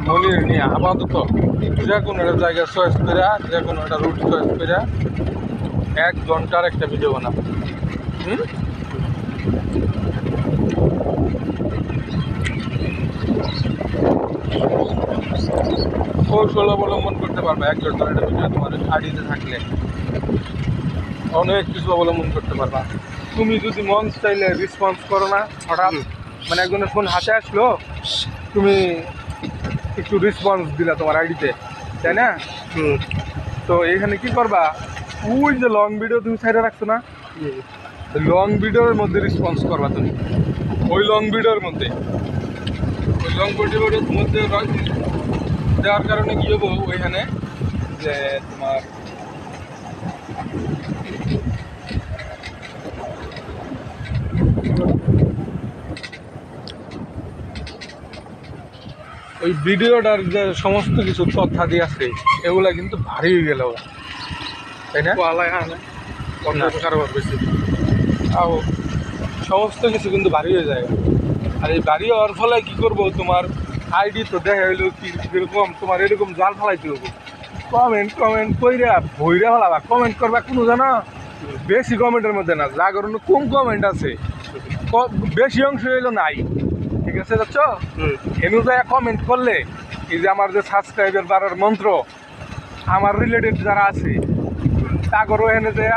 মনির নিয়ে আপাতত যে কোনো একটা জায়গা চয়েস করে, যে কোনো একটা রুট চয়েস করে 1 ঘন্টার একটা ভিডিও বানাবো। কৌশল অবলম্বন করতে পারবে 1 ঘন্টার একটা ভিডিও তোমার আইডিতে থাকলে অনেক কিছু অবলম্বন করতে পারবা। তুমি যদি মন চাইলে রেসপন্স করো না, হঠাৎ মানে একজনের ফোন হাতে আসলো, তুমি একটু রেসপন্স দিলা তোমার আইডিতে, তাই না? তো এখানে কি করবা, ওই যে লং ভিডিও তুমি সাইডে রাখছো না, লং ভিডিওর মধ্যে রেসপন্স করবা তুমি। ওই লং ভিডিওর মধ্যে দেওয়ার কারণে কি হবো, ওইখানে যে তোমার ওই ভিডিওটার যে সমস্ত কিছু তথ্যাদি আছে এগুলা কিন্তু ভারী হয়ে গেল, তাই না? আও সমস্ত কিছু কিন্তু ভারী হয়ে যায়। আর এই ভারী হওয়ার ফলে কী করবো, তোমার আইডি তো দেখা হইলো কিরকম, তোমার এরকম জাল ফেলাইতে হবো। কমেন্ট কইরা ভইরা ফেলাবা, কমেন্ট করবা কোনো জানো বেশি কমেন্টের মধ্যে না, যা কারণে কম কমেন্ট আছে, বেশি অংশ হইলো নাই, ঠিক আছে? যাচ্ছ হেনু যায় কমেন্ট করলে এই যে আমার যে সাবস্ক্রাইবার বাড়ার মন্ত্র, আমার রিলেটেড যারা আছে তা করো, এনে যায়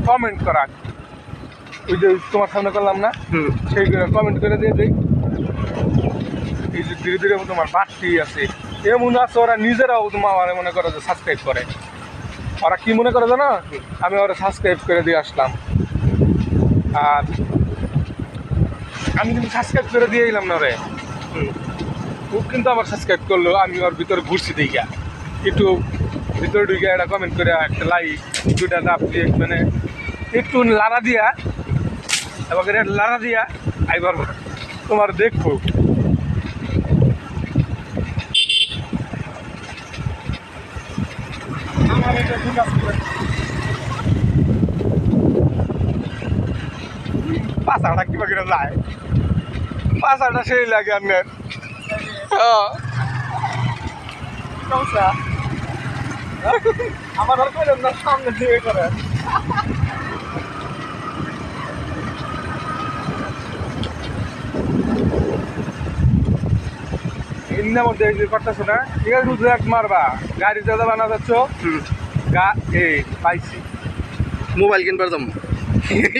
কমেন্ট করা, ওই যে তোমার সামনে করলাম না, সেই কমেন্ট করে দিয়ে দিই। এই যে ধীরে ধীরে তোমার বাড়তি আছে, এমন আছে ওরা নিজেরাও তোমার মনে করো যে সাবস্ক্রাইব করে। ওরা কি মনে করে জানো, আমি ওরা সাবস্ক্রাইব করে দিয়ে আসলাম, আর আমি কিন্তু সাবস্ক্রাইব করে দিয়ে এলাম না রে, ও কিন্তু আবার সাবস্ক্রাইব করলো। আমি ওর ভিতরে ঘুরছি দিকে একটু ভিতরে ঢুকে একটা কমেন্ট করে, একটা লাইক, দুটা লাভ দিয়ে, মানে একটু লাড়া দিয়া, এবার লাড়া দিয়া আইবার তোমার দেখবো। আমার এটা পাঁচাটা কিবা করে যায়, পাঁচাটা সেই লাগে আপনার। আমার আর কইলেন না, সামনে দিয়ে করে এমনি মধ্যে করতেছো না, ঠিক আছে? শুধু এক মারবা, গাড়ি যাতে বানা যাচ্ছ এই পাইছি মোবাইল কিনবার যাবো,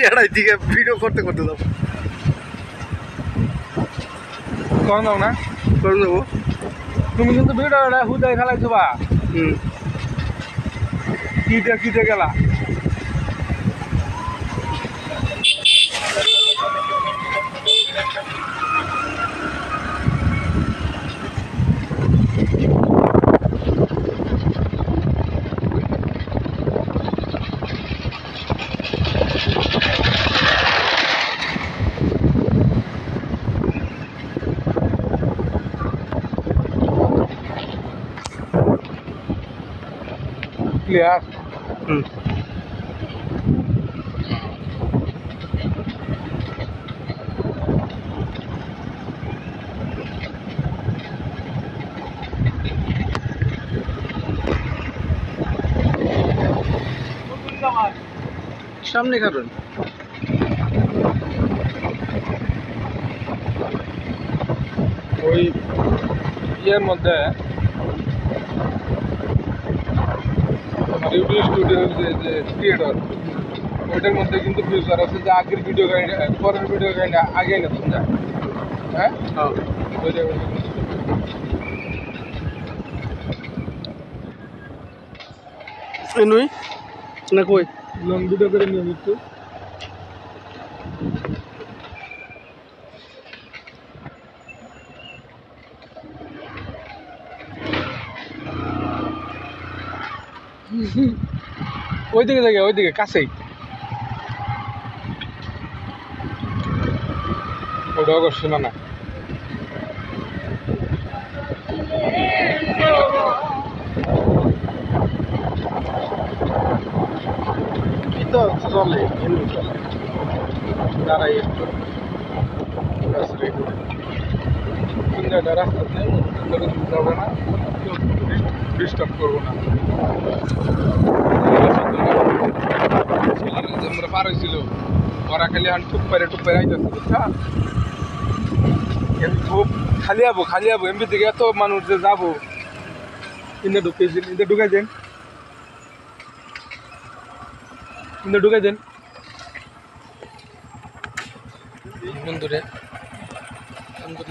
এড়াই দিকে ভিডিও করতে করতে যাবো, কখন যাও না করে যাবো। তুমি কিন্তু ভিডিওটা হুদাই ফেলাইছো বা কিটে গেলা। ক্লিয়ার? সামনে কারণ ওই ইয়ের মধ্যে তোমার ইউটিউব স্টুডিওর যে ক্রিয়েটর, ওইটার মধ্যে কিন্তু ফিউচার আছে যে আগের ভিডিও গাড়ি পরের ভিডিও গাড়ি আগে না তুমি যায়, হ্যাঁ ওই জায়গায় এনুই না কই লং ভিডিও করে নিয়ম একটু ওইদিকে জায়গা, ওইদিকে কাছেই ওটাও করছে না তো চলে দাঁড়াই একটু এটা রাস্তা দিয়ে ভিতরে যাবে না, কেউ ডিস্টার্ব করবো না। ছেলেরা যে আমরা পার হয়েছিল ওরা খালি আন টুপ পারে আইতেছে বুঝছা, খুব খালি যাবো এমবি থেকে এত মানুষ যে যাবো। ইন্দে ঢুকাই দেন বন্ধুরে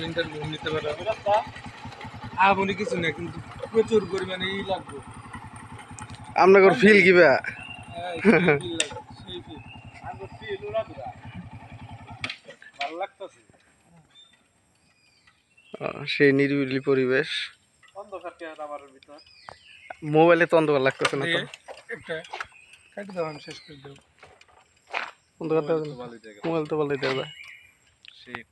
ইন্টারভিউ নিতে পারো। আপনি কিছু না, কিন্তু প্রচুর পরিমাণে ই লাগবে। আপনার ফিল কিবা হ্যাঁ, সেই feel লাগবে, সেই feel। ভালো লাগতেছে। সেই নিরিবিলি পরিবেশ, মোবাইলে তো অন্ধকার লাগতেছে না তো। একটা কাটি দাও, আমি শেষ করে দেবো। অন্ধকার মোবাইল তো ভালোই দেওয়া যায়।